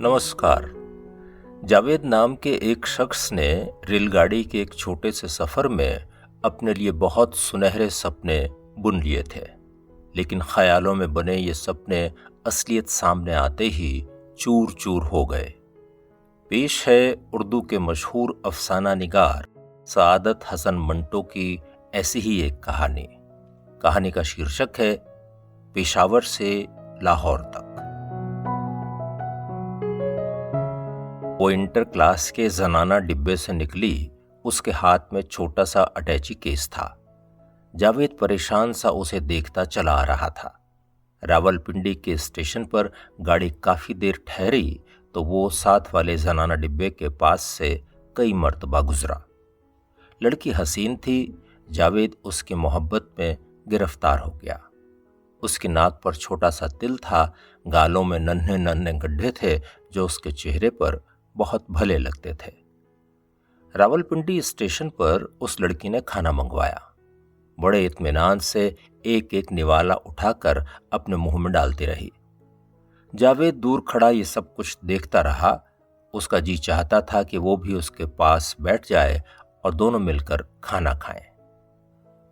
नमस्कार। जावेद नाम के एक शख्स ने रेलगाड़ी के एक छोटे से सफ़र में अपने लिए बहुत सुनहरे सपने बुन लिए थे, लेकिन ख्यालों में बने ये सपने असलियत सामने आते ही चूर चूर हो गए। पेश है उर्दू के मशहूर अफसाना निगार सआदत हसन मंटो की ऐसी ही एक कहानी। कहानी का शीर्षक है पेशावर से लाहौर तक। वो इंटर क्लास के जनाना डिब्बे से निकली, उसके हाथ में छोटा सा अटैची केस था। जावेद परेशान सा उसे देखता चला आ रहा था। रावलपिंडी के स्टेशन पर गाड़ी काफी देर ठहरी तो वो साथ वाले जनाना डिब्बे के पास से कई मर्तबा गुजरा। लड़की हसीन थी। जावेद उसकी मोहब्बत में गिरफ्तार हो गया। उसकी नाक पर छोटा सा तिल था, गालों में नन्हे नन्हे गड्ढे थे जो उसके चेहरे पर बहुत भले लगते थे। रावलपिंडी स्टेशन पर उस लड़की ने खाना मंगवाया। बड़े इत्मीनान से एक एक निवाला उठाकर अपने मुंह में डालती रही। जावेद दूर खड़ा ये सब कुछ देखता रहा। उसका जी चाहता था कि वो भी उसके पास बैठ जाए और दोनों मिलकर खाना खाएं।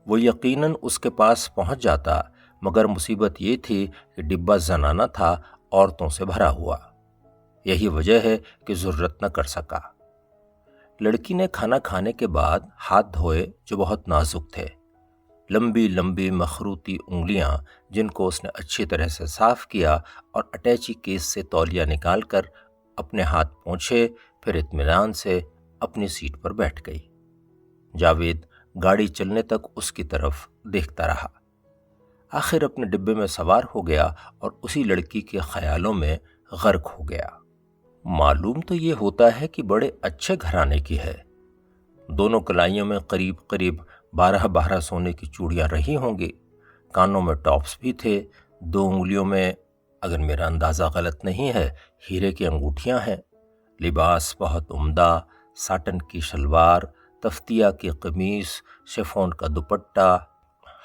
वो यकीनन उसके पास पहुंच जाता, मगर मुसीबत ये थी कि डिब्बा जनाना था, औरतों से भरा हुआ। यही वजह है कि जुर्रत न कर सका। लड़की ने खाना खाने के बाद हाथ धोए जो बहुत नाजुक थे। लंबी लंबी मखरूती उंगलियां जिनको उसने अच्छी तरह से साफ किया और अटैची केस से तौलिया निकालकर अपने हाथ पोंछे, फिर इत्मीनान से अपनी सीट पर बैठ गई। जावेद गाड़ी चलने तक उसकी तरफ देखता रहा। आखिर अपने डिब्बे में सवार हो गया और उसी लड़की के ख्यालों में गर्क हो गया। मालूम तो ये होता है कि बड़े अच्छे घराने की है। दोनों कलाइयों में करीब करीब 12 सोने की चूड़ियां रही होंगी। कानों में टॉप्स भी थे। 2 उंगलियों में, अगर मेरा अंदाज़ा गलत नहीं है, हीरे की अंगूठियां हैं। लिबास बहुत उम्दा, साटन की शलवार, तफ्तिया की कमीज, शिफॉन का दुपट्टा।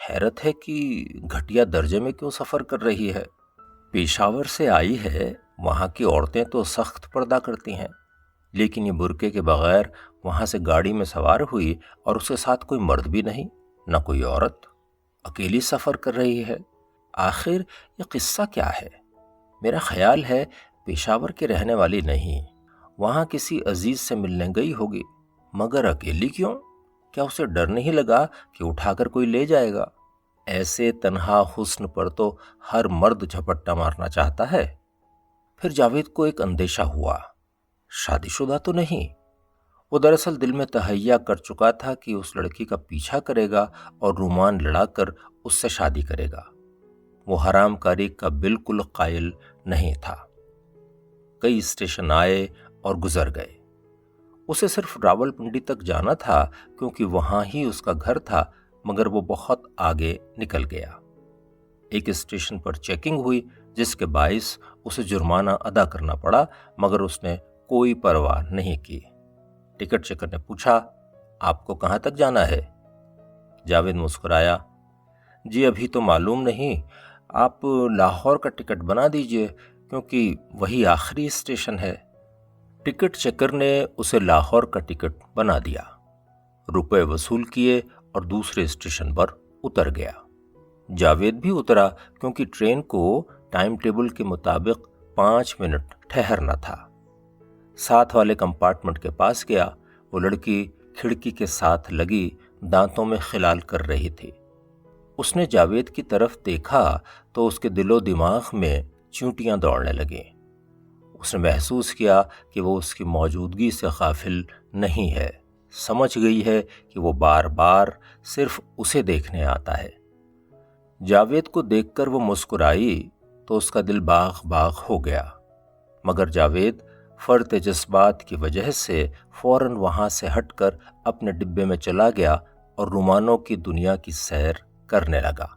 हैरत है कि घटिया दर्जे में क्यों सफ़र कर रही है। पेशावर से आई है, वहाँ की औरतें तो सख्त पर्दा करती हैं, लेकिन ये बुर्के के बगैर वहाँ से गाड़ी में सवार हुई और उसके साथ कोई मर्द भी नहीं, न कोई औरत। अकेली सफ़र कर रही है। आखिर ये किस्सा क्या है? मेरा ख्याल है पेशावर के रहने वाली नहीं, वहाँ किसी अजीज से मिलने गई होगी। मगर अकेली क्यों? क्या उसे डर नहीं लगा कि उठाकर कोई ले जाएगा? ऐसे तन्हा हुस्न पर तो हर मर्द झपट्टा मारना चाहता है। फिर जावेद को एक अंदेशा हुआ, शादीशुदा तो नहीं। वो दरअसल दिल में तहैया कर चुका था कि उस लड़की का पीछा करेगा और रुमान लड़ाकर उससे शादी करेगा। वो हरामकारी का बिल्कुल कायल नहीं था। कई स्टेशन आए और गुजर गए। उसे सिर्फ रावलपिंडी तक जाना था क्योंकि वहां ही उसका घर था, मगर वो बहुत आगे निकल गया। एक स्टेशन पर चेकिंग हुई जिसके बाइस उसे जुर्माना अदा करना पड़ा, मगर उसने कोई परवाह नहीं की। टिकट चेकर ने पूछा, आपको कहाँ तक जाना है? जावेद मुस्कुराया, जी अभी तो मालूम नहीं, आप लाहौर का टिकट बना दीजिए क्योंकि वही आखिरी स्टेशन है। टिकट चेकर ने उसे लाहौर का टिकट बना दिया, रुपए वसूल किए और दूसरे स्टेशन पर उतर गया। जावेद भी उतरा क्योंकि ट्रेन को टाइम टेबल के मुताबिक 5 मिनट ठहरना था। साथ वाले कंपार्टमेंट के पास गया। वो लड़की खिड़की के साथ लगी दांतों में खिलाल कर रही थी। उसने जावेद की तरफ देखा तो उसके दिलो दिमाग में चींटियां दौड़ने लगीं। उसने महसूस किया कि वो उसकी मौजूदगी से गाफिल नहीं है। समझ गई है कि वो बार बार सिर्फ उसे देखने आता है। जावेद को देखकर वो मुस्कुराई तो उसका दिल बाग बाग हो गया, मगर जावेद फर्त जज्बात की वजह से फौरन वहां से हटकर अपने डिब्बे में चला गया और रुमानों की दुनिया की सैर करने लगा।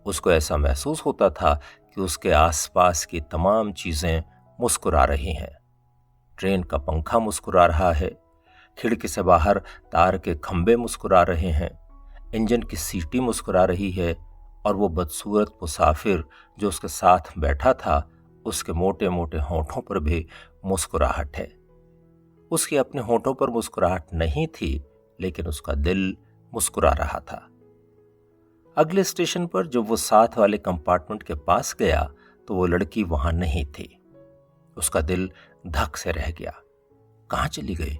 उसको ऐसा महसूस होता था कि उसके आसपास की तमाम चीजें मुस्कुरा रही हैं। ट्रेन का पंखा मुस्कुरा रहा है, खिड़की से बाहर तार के खंभे मुस्कुरा रहे हैं, इंजन की सीटी मुस्कुरा रही है और वो बदसूरत मुसाफिर जो उसके साथ बैठा था उसके मोटे मोटे होठों पर भी मुस्कुराहट है। उसके अपने होठों पर मुस्कुराहट नहीं थी, लेकिन उसका दिल मुस्कुरा रहा था। अगले स्टेशन पर जब वो साथ वाले कंपार्टमेंट के पास गया तो वो लड़की वहां नहीं थी। उसका दिल धक से रह गया। कहाँ चली गई?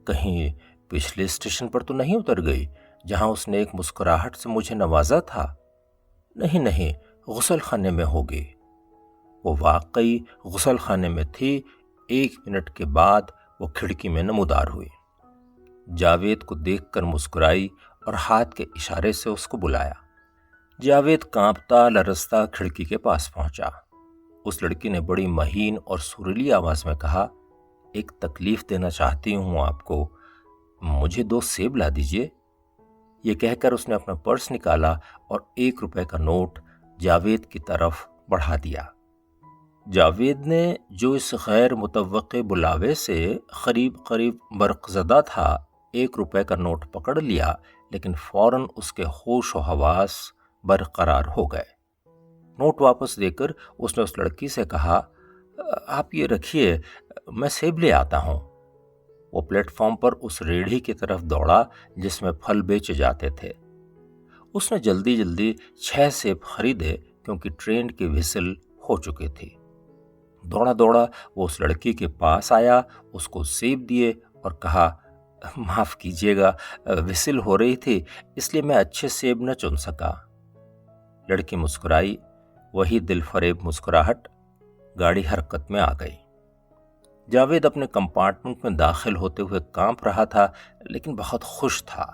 कहीं पिछले स्टेशन पर तो नहीं उतर गई जहां उसने एक मुस्कुराहट से मुझे नवाजा था? नहीं नहीं, गुसल खाने में होगी। वो वाकई गुसल खाने में थी। 1 मिनट के बाद वो खिड़की में नमूदार हुई। जावेद को देखकर मुस्कुराई और हाथ के इशारे से उसको बुलाया। जावेद कांपता लरसता खिड़की के पास पहुंचा। उस लड़की ने बड़ी महीन और सुरीली आवाज में कहा, एक तकलीफ देना चाहती हूं आपको, मुझे 2 सेब ला दीजिए। ये कहकर उसने अपना पर्स निकाला और 1 रुपए का नोट जावेद की तरफ बढ़ा दिया। जावेद ने, जो इस गैर मुतवक्के बुलावे से करीब करीब बर्कज़दा था, 1 रुपए का नोट पकड़ लिया, लेकिन फौरन उसके होश व हवास बरकरार हो गए। नोट वापस देकर उसने उस लड़की से कहा, आप ये रखिए, मैं सेब ले आता हूं। वो प्लेटफॉर्म पर उस रेढ़ी की तरफ दौड़ा जिसमें फल बेचे जाते थे। उसने जल्दी जल्दी 6 सेब खरीदे क्योंकि ट्रेन की व्हिसल हो चुकी थी। दौड़ा दौड़ा वो उस लड़की के पास आया, उसको सेब दिए और कहा, माफ कीजिएगा, व्हिसल हो रही थी इसलिए मैं अच्छे सेब न चुन सका। लड़की मुस्कुराई। वही दिलफरेब मुस्कुराहट। गाड़ी हरकत में आ गई। जावेद अपने कंपार्टमेंट में दाखिल होते हुए कांप रहा था, लेकिन बहुत खुश था।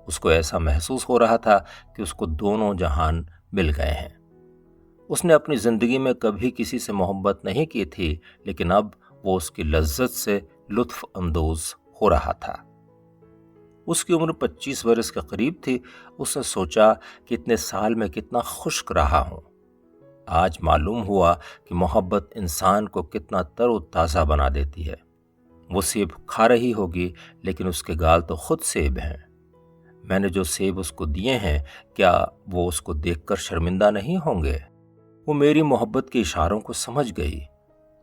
उसको ऐसा महसूस हो रहा था कि उसको दोनों जहान मिल गए हैं। उसने अपनी जिंदगी में कभी किसी से मोहब्बत नहीं की थी, लेकिन अब वो उसकी लज्जत से लुत्फ अंदोज हो रहा था। उसकी उम्र 25 वर्ष के करीब थी। उसने सोचा कि इतने साल में कितना खुश्क रहा हूं। आज मालूम हुआ कि मोहब्बत इंसान को कितना तरोताज़ा बना देती है। वो सेब खा रही होगी, लेकिन उसके गाल तो खुद सेब हैं। मैंने जो सेब उसको दिए हैं, क्या वो उसको देखकर शर्मिंदा नहीं होंगे? वो मेरी मोहब्बत के इशारों को समझ गई।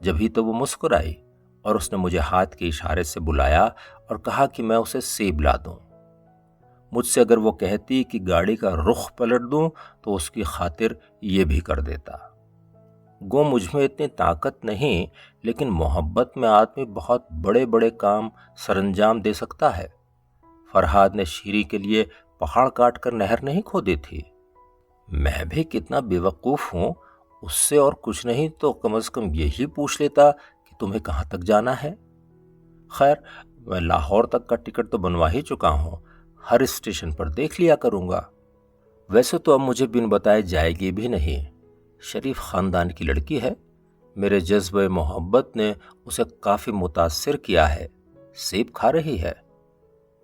जभी तो वो मुस्कुराई और उसने मुझे हाथ के इशारे से बुलाया और कहा कि मैं उसे सेब ला दूं। मुझसे अगर वो कहती कि गाड़ी का रुख पलट दूं तो उसकी खातिर ये भी कर देता। गो मुझ में इतनी ताकत नहीं, लेकिन मोहब्बत में आदमी बहुत बड़े बड़े काम सरंजाम दे सकता है। फरहाद ने शीरी के लिए पहाड़ काट कर नहर नहीं खोदी थी। मैं भी कितना बेवकूफ हूं, उससे और कुछ नहीं तो कम से कम यही पूछ लेता कि तुम्हें कहां तक जाना है। खैर, मैं लाहौर तक का टिकट तो बनवा ही चुका हूं, हर स्टेशन पर देख लिया करूंगा। वैसे तो अब मुझे बिन बताए जाएगी भी नहीं। शरीफ खानदान की लड़की है। मेरे जज्बे मोहब्बत ने उसे काफी मुतासिर किया है। सेब खा रही है।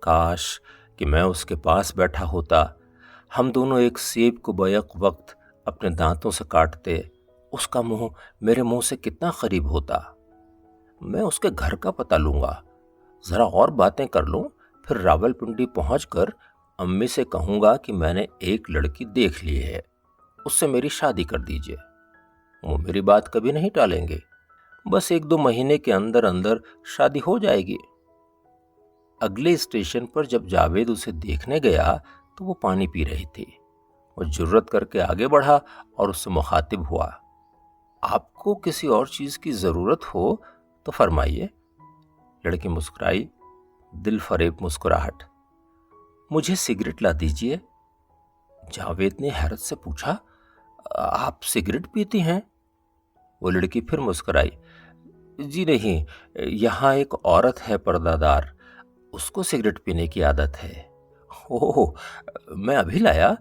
काश कि मैं उसके पास बैठा होता। हम दोनों एक सेब को बैक वक्त अपने दांतों से काटते। उसका मुंह मेरे मुंह से कितना करीब होता। मैं उसके घर का पता लूंगा, जरा और बातें कर लूं, फिर रावलपिंडी पहुंचकर अम्मी से कहूंगा कि मैंने एक लड़की देख ली है, उससे मेरी शादी कर दीजिए। वो मेरी बात कभी नहीं टालेंगे। बस 1-2 महीने के अंदर अंदर शादी हो जाएगी। अगले स्टेशन पर जब जावेद उसे देखने गया तो वो पानी पी रही थी। वो जुर्रत करके आगे बढ़ा और उससे मुखातिब हुआ, आपको किसी और चीज की जरूरत हो तो फरमाइए। लड़की मुस्कुराई, दिल फरेब मुस्कुराहट। मुझे सिगरेट ला दीजिए। जावेद ने हैरत से पूछा, आप सिगरेट पीती हैं? वो लड़की फिर मुस्कुराई, जी नहीं, यहाँ एक औरत है पर्दादार, उसको सिगरेट पीने की आदत है। ओह, मैं अभी लाया।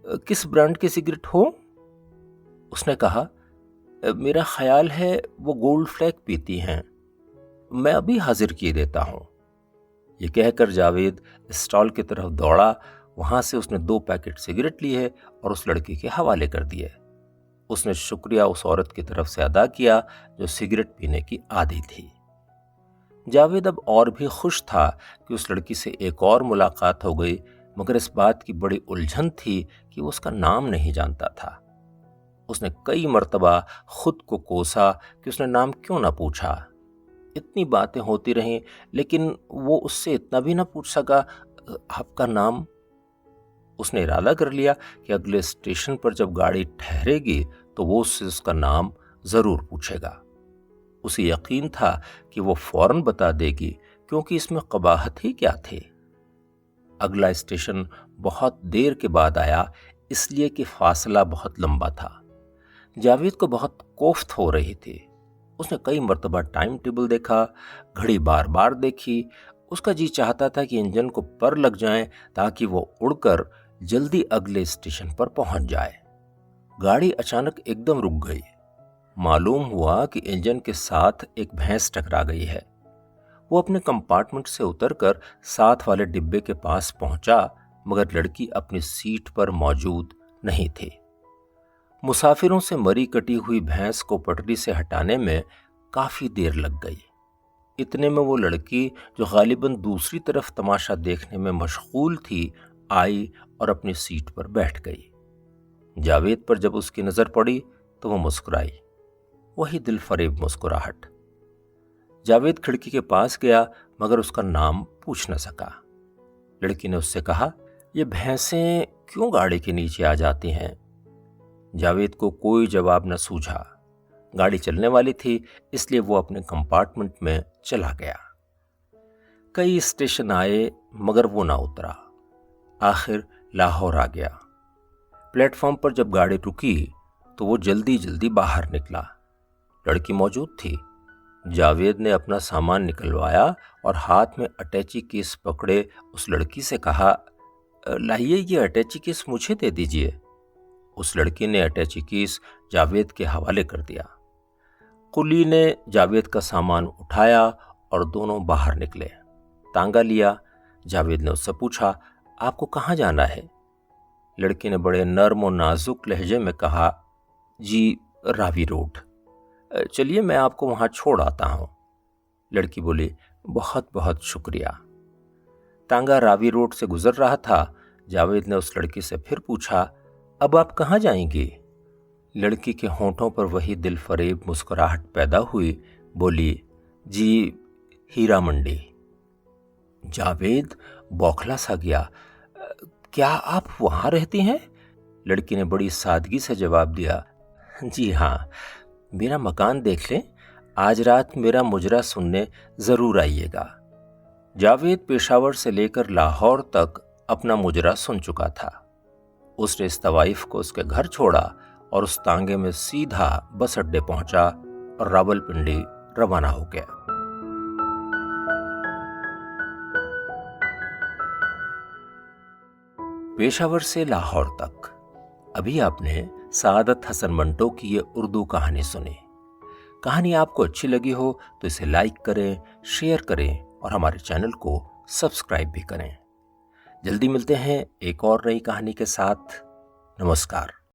किस ब्रांड की सिगरेट हो? उसने कहा, मेरा ख्याल है वो गोल्ड फ्लैग पीती हैं, मैं अभी हाजिर किए देता हूं। ये कहकर जावेद स्टॉल की तरफ दौड़ा। वहां से उसने 2 पैकेट सिगरेट लिए और उस लड़की के हवाले कर दिए। उसने शुक्रिया उस औरत की तरफ से अदा किया जो सिगरेट पीने की आदी थी। जावेद अब और भी खुश था कि उस लड़की से एक और मुलाकात हो गई, मगर इस बात की बड़ी उलझन थी कि वो उसका नाम नहीं जानता था। उसने कई मर्तबा खुद को कोसा कि उसने नाम क्यों ना पूछा। इतनी बातें होती रहीं, लेकिन वो उससे इतना भी ना पूछ सका, आपका नाम?" उसने इरादा कर लिया कि अगले स्टेशन पर जब गाड़ी ठहरेगी तो वो उससे उसका नाम जरूर पूछेगा। उसे यकीन था कि वो फौरन बता देगी, क्योंकि इसमें कबाहत ही क्या थी। अगला स्टेशन बहुत देर के बाद आया, इसलिए कि फासला बहुत लंबा था। जावेद को बहुत कोफ्त हो रही थी। उसने कई मर्तबा टाइम टेबल देखा, घड़ी बार बार देखी। उसका जी चाहता था कि इंजन को पर लग जाए ताकि वो उड़कर जल्दी अगले स्टेशन पर पहुंच जाए। गाड़ी अचानक एकदम रुक गई। मालूम हुआ कि इंजन के साथ एक भैंस टकरा गई है। वो अपने कंपार्टमेंट से उतरकर साथ वाले डिब्बे के पास पहुंचा, मगर लड़की अपनी सीट पर मौजूद नहीं थी। मुसाफिरों से मरी कटी हुई भैंस को पटरी से हटाने में काफी देर लग गई। इतने में वो लड़की, जो गालिबन दूसरी तरफ तमाशा देखने में मशगूल थी, आई और अपनी सीट पर बैठ गई। जावेद पर जब उसकी नजर पड़ी तो वो मुस्कुराई, वही दिलफरेब मुस्कुराहट। जावेद खिड़की के पास गया, मगर उसका नाम पूछ न सका। लड़की ने उससे कहा, "ये भैंसें क्यों गाड़ी के नीचे आ जाती हैं?" जावेद को कोई जवाब न सूझा। गाड़ी चलने वाली थी, इसलिए वो अपने कंपार्टमेंट में चला गया। कई स्टेशन आए, मगर वो ना उतरा। आखिर लाहौर आ गया। प्लेटफॉर्म पर जब गाड़ी रुकी तो वो जल्दी जल्दी बाहर निकला। लड़की मौजूद थी। जावेद ने अपना सामान निकलवाया और हाथ में अटैची केस पकड़े उस लड़की से कहा, "लाइए, ये अटैची केस मुझे दे दीजिए।" उस लड़की ने अटैची केस जावेद के हवाले कर दिया। कुली ने जावेद का सामान उठाया और दोनों बाहर निकले। तांगा लिया। जावेद ने उससे पूछा, "आपको कहाँ जाना है?" लड़की ने बड़े नर्म और नाजुक लहजे में कहा, "जी, रावी रोड।" "चलिए, मैं आपको वहां छोड़ आता हूं।" लड़की बोली, "बहुत बहुत शुक्रिया।" तांगा रावी रोड से गुजर रहा था। जावेद ने उस लड़की से फिर पूछा, "अब आप कहाँ जाएंगी?" लड़की के होंठों पर वही दिलफरेब मुस्कुराहट पैदा हुई। बोली, "जी, हीरा मंडी।" जावेद बौखला सा गया। "क्या आप वहां रहती हैं?" लड़की ने बड़ी सादगी से जवाब दिया, "जी हाँ, मेरा मकान देख लें, आज रात मेरा मुजरा सुनने जरूर आइएगा।" जावेद पेशावर से लेकर लाहौर तक अपना मुजरा सुन चुका था। उसने इस तवाइफ को उसके घर छोड़ा और उस तांगे में सीधा बस अड्डे पहुंचा और रावलपिंडी रवाना हो गया। पेशावर से लाहौर तक। अभी आपने सादत हसन मंटो की ये उर्दू कहानी सुनी। कहानी आपको अच्छी लगी हो तो इसे लाइक करें, शेयर करें और हमारे चैनल को सब्सक्राइब भी करें। जल्दी मिलते हैं एक और नई कहानी के साथ। नमस्कार।